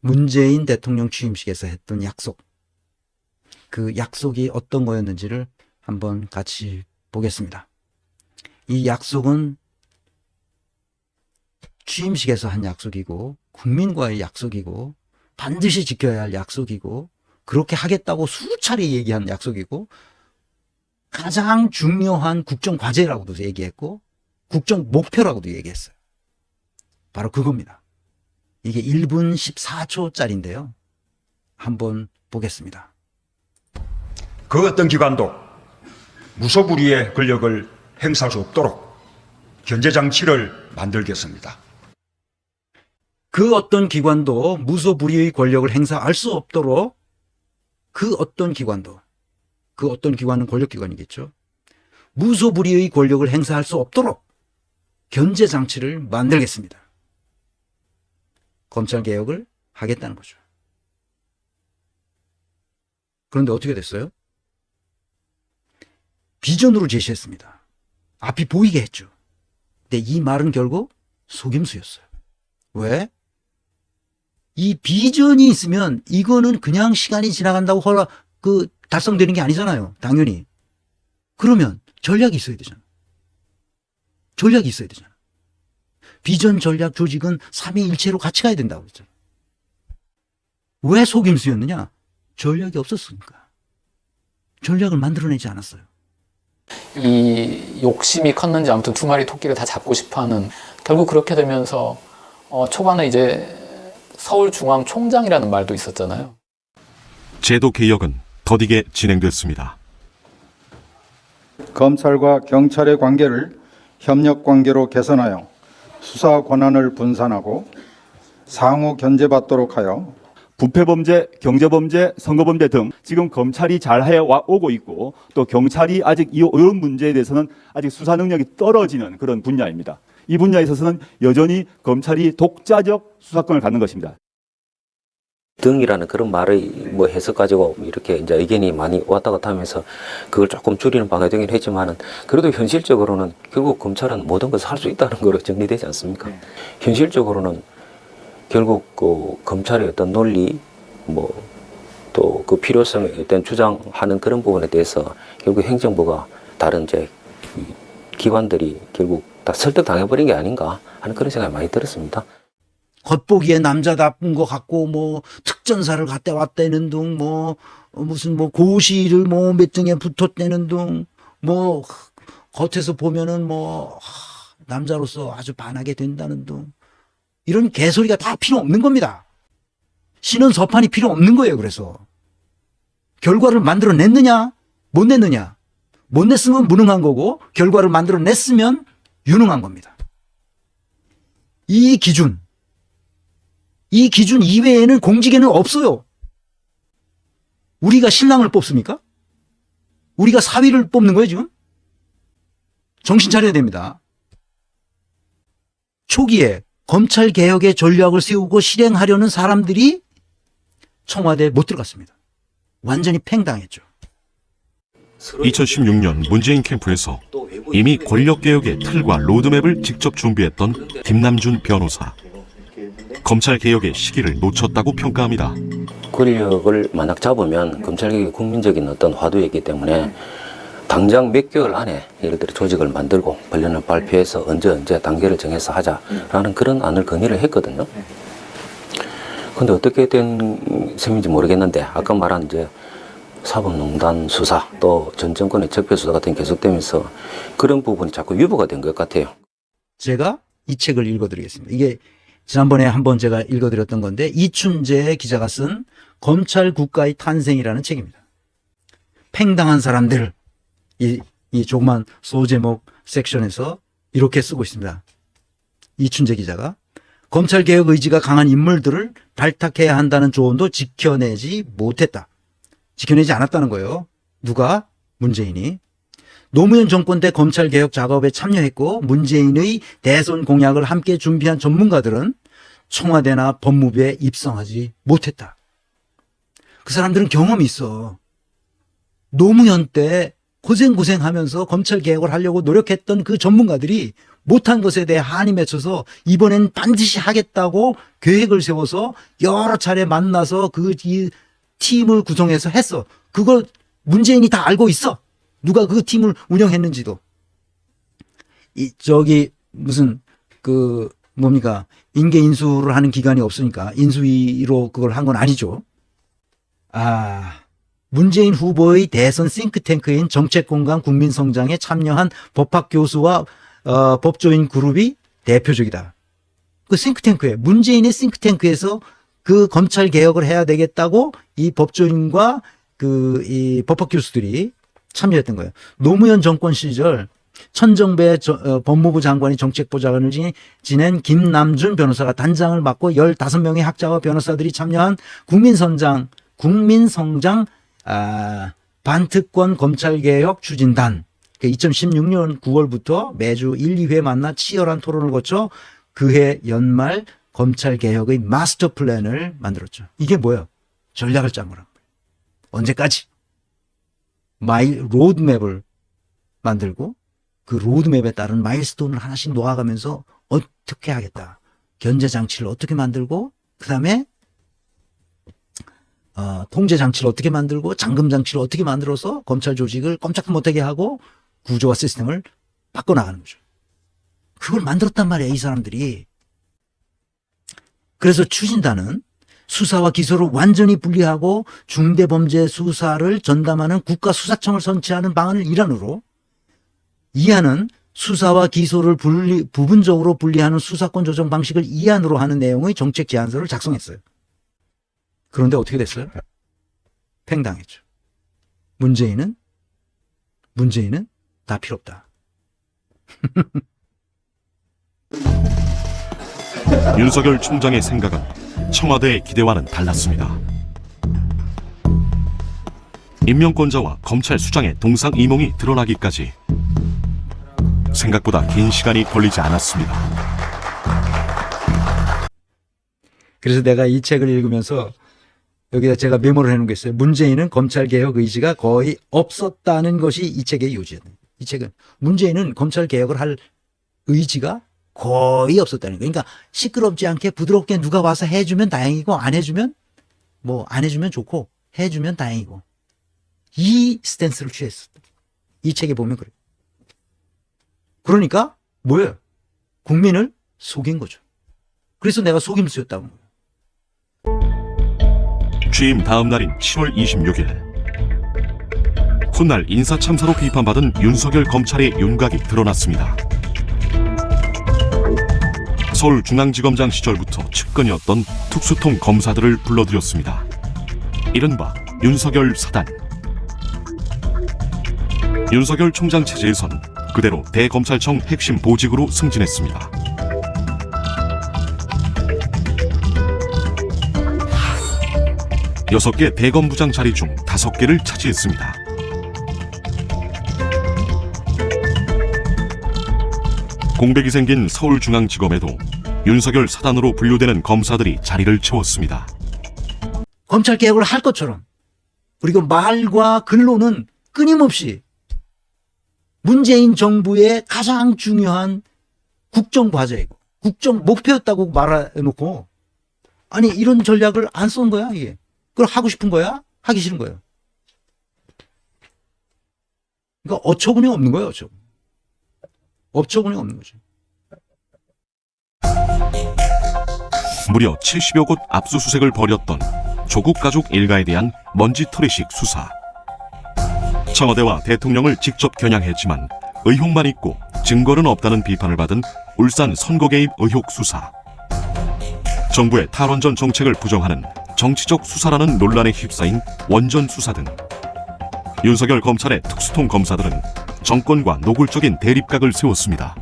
문재인 대통령 취임식에서 했던 약속, 그 약속이 어떤 거였는지를 한번 같이 보겠습니다. 이 약속은 취임식에서 한 약속이고 국민과의 약속이고 반드시 지켜야 할 약속이고 그렇게 하겠다고 수차례 얘기한 약속이고 가장 중요한 국정 과제라고도 얘기했고 국정 목표라고도 얘기했어요. 바로 그겁니다. 이게 1분 14초짜리인데요. 한번 보겠습니다. 그 어떤 기관도 무소불위의 권력을 행사할 수 없도록 견제장치를 만들겠습니다. 그 어떤 기관도 무소불위의 권력을 행사할 수 없도록 그 어떤 기관은 권력기관이겠죠. 무소불위의 권력을 행사할 수 없도록 견제장치를 만들겠습니다. 검찰개혁을 하겠다는 거죠. 그런데 어떻게 됐어요? 비전으로 제시했습니다. 앞이 보이게 했죠. 근데 이 말은 결국 속임수였어요. 왜? 이 비전이 있으면 이거는 그냥 시간이 지나간다고 달성되는 게 아니잖아요. 당연히. 그러면 전략이 있어야 되잖아. 전략이 있어야 되잖아. 비전, 전략, 조직은 삼위일체로 같이 가야 된다고 그랬잖아. 왜 속임수였느냐? 전략이 없었으니까. 전략을 만들어내지 않았어요. 이 욕심이 컸는지 아무튼 두 마리 토끼를 다 잡고 싶어하는, 결국 그렇게 되면서 초반에 이제 서울중앙총장이라는 말도 있었잖아요. 제도 개혁은 더디게 진행됐습니다. 검찰과 경찰의 관계를 협력 관계로 개선하여 수사 권한을 분산하고 상호 견제받도록 하여 부패범죄, 경제범죄, 선거범죄 등 지금 검찰이 잘 해오고 있고 또 경찰이 아직 이런 문제에 대해서는 아직 수사 능력이 떨어지는 그런 분야입니다. 이 분야에 있어서는 여전히 검찰이 독자적 수사권을 갖는 것입니다. 등이라는 그런 말의 해석 가지고 이렇게 이제 의견이 많이 왔다 갔다 하면서 그걸 조금 줄이는 바가 되긴 했지만은 그래도 현실적으로는 결국 검찰은 모든 것을 할 수 있다는 거로 정리되지 않습니까? 현실적으로는 결국 그 검찰의 어떤 논리 또 그 필요성에 어떤 주장하는 그런 부분에 대해서 결국 행정부가 다른 이제 기관들이 결국 다 설득당해버린 게 아닌가 하는 그런 생각이 많이 들었습니다. 겉보기에 남자답은 것 같고 특전사를 갔다 왔다는 둥 무슨 고시를 몇 등에 붙었다는 둥 겉에서 보면은 남자로서 아주 반하게 된다는 둥 이런 개소리가 다 필요 없는 겁니다. 신원 서판이 필요 없는 거예요. 그래서 결과를 만들어냈느냐 못 냈느냐, 못 냈으면 무능한 거고 결과를 만들어냈으면 유능한 겁니다. 이 기준 이외에는 공직에는 없어요. 우리가 신랑을 뽑습니까? 우리가 사위를 뽑는 거예요 지금? 정신 차려야 됩니다. 초기에 검찰개혁의 전략을 세우고 실행하려는 사람들이 청와대에 못 들어갔습니다. 완전히 팽당했죠. 2016년 문재인 캠프에서 이미 권력개혁의 틀과 로드맵을 직접 준비했던 김남준 변호사. 검찰개혁의 시기를 놓쳤다고 평가합니다. 권력을 만약 잡으면 검찰개혁이 국민적인 어떤 화두이기 때문에 당장 몇 개월 안에 예를 들어 조직을 만들고 관련을 발표해서 언제 단계를 정해서 하자라는 그런 안을 건의를 했거든요. 근데 어떻게 된 셈인지 모르겠는데 아까 말한 이제 사법농단 수사 또 전 정권의 적폐 수사 같은 게 계속되면서 그런 부분이 자꾸 유보가 된 것 같아요. 제가 이 책을 읽어드리겠습니다. 이게 지난번에 한번 제가 읽어드렸던 건데 이춘재 기자가 쓴 검찰 국가의 탄생이라는 책입니다. 팽당한 사람들 이 조그만 소제목 섹션에서 이렇게 쓰고 있습니다. 이춘재 기자가 검찰개혁 의지가 강한 인물들을 발탁해야 한다는 조언도 지켜내지 않았다는 거예요. 누가? 문재인이. 노무현 정권 때 검찰개혁 작업에 참여했고 문재인의 대선 공약을 함께 준비한 전문가들은 청와대나 법무부에 입성하지 못했다. 그 사람들은 경험이 있어. 노무현 때 고생하면서 검찰개혁을 하려고 노력했던 그 전문가들이 못한 것에 대해 한이 맺혀서 이번엔 반드시 하겠다고 계획을 세워서 여러 차례 만나서 이 팀을 구성해서 했어. 그걸 문재인이 다 알고 있어. 누가 그 팀을 운영했는지도. 무슨 뭡니까? 인계 인수를 하는 기관이 없으니까 인수위로 그걸 한 건 아니죠. 문재인 후보의 대선 싱크탱크인 정책공감 국민성장에 참여한 법학 교수와 법조인 그룹이 대표적이다. 그 싱크탱크에, 문재인의 싱크탱크에서 그 검찰 개혁을 해야 되겠다고 이 법조인과 이 법학 교수들이 참여했던 거예요. 노무현 정권 시절 천정배 법무부 장관이 정책보좌관을 지낸 김남준 변호사가 단장을 맡고 15명의 학자와 변호사들이 참여한 국민성장 반특권 검찰개혁 추진단. 2016년 9월부터 매주 1, 2회 만나 치열한 토론을 거쳐 그해 연말 검찰개혁의 마스터 플랜을 만들었죠. 이게 뭐예요? 전략을 짠 거란 말이에요. 언제까지? 로드맵을 만들고 그 로드맵에 따른 마일스톤을 하나씩 놓아가면서 어떻게 하겠다. 견제장치를 어떻게 만들고 그 다음에 통제장치를 어떻게 만들고 잠금장치를 어떻게 만들어서 검찰 조직을 꼼짝도 못하게 하고 구조와 시스템을 바꿔나가는 거죠. 그걸 만들었단 말이에요, 이 사람들이. 그래서 추진단은 수사와 기소를 완전히 분리하고 중대범죄 수사를 전담하는 국가수사청을 선치하는 방안을 일환으로 이하는 수사와 기소를 부분적으로 분리하는 수사권 조정 방식을 이안으로 하는 내용의 정책 제안서를 작성했어요. 그런데 어떻게 됐어요? 팽당했죠. 문재인은 다 필요 없다. 윤석열 총장의 생각은 청와대의 기대와는 달랐습니다. 임명권자와 검찰 수장의 동상이몽이 드러나기까지 생각보다 긴 시간이 걸리지 않았습니다. 그래서 내가 이 책을 읽으면서 여기다 제가 메모를 해놓은 게 있어요. 문재인은 검찰개혁 의지가 거의 없었다는 것이 이 책의 요지예요. 이 책은 문재인은 검찰개혁을 할 의지가 거의 없었다는 거예요. 그러니까 시끄럽지 않게 부드럽게 누가 와서 해주면 다행이고 안 해주면 좋고 해주면 다행이고 이 스탠스를 취했어. 이 책에 보면 그래요. 그러니까 뭐예요? 국민을 속인 거죠. 그래서 내가 속임수였다고. 취임 다음 날인 7월 26일 훗날 인사참사로 비판받은 윤석열 검찰의 윤곽이 드러났습니다. 서울중앙지검장 시절부터 측근이었던 특수통 검사들을 불러들였습니다. 이른바 윤석열 사단. 윤석열 총장 체제에선 그대로 대검찰청 핵심 보직으로 승진했습니다. 여섯 개 대검부장 자리 중 5개를 차지했습니다. 공백이 생긴 서울중앙지검에도 윤석열 사단으로 분류되는 검사들이 자리를 채웠습니다. 검찰개혁을 할 것처럼 그리고 말과 글로는 끊임없이 문재인 정부의 가장 중요한 국정과제이고 국정 목표였다고 말해놓고 아니 이런 전략을 안 쓴 거야 이게. 그걸 하고 싶은 거야? 하기 싫은 거예요. 그러니까 어처구니 없는 거예요. 어처구니 없는 거죠. 무려 70여 곳 압수수색을 벌였던 조국 가족 일가에 대한 먼지털이식 수사. 청와대와 대통령을 직접 겨냥했지만 의혹만 있고 증거는 없다는 비판을 받은 울산 선거 개입 의혹 수사. 정부의 탈원전 정책을 부정하는 정치적 수사라는 논란에 휩싸인 원전 수사 등 윤석열 검찰의 특수통 검사들은 정권과 노골적인 대립각을 세웠습니다.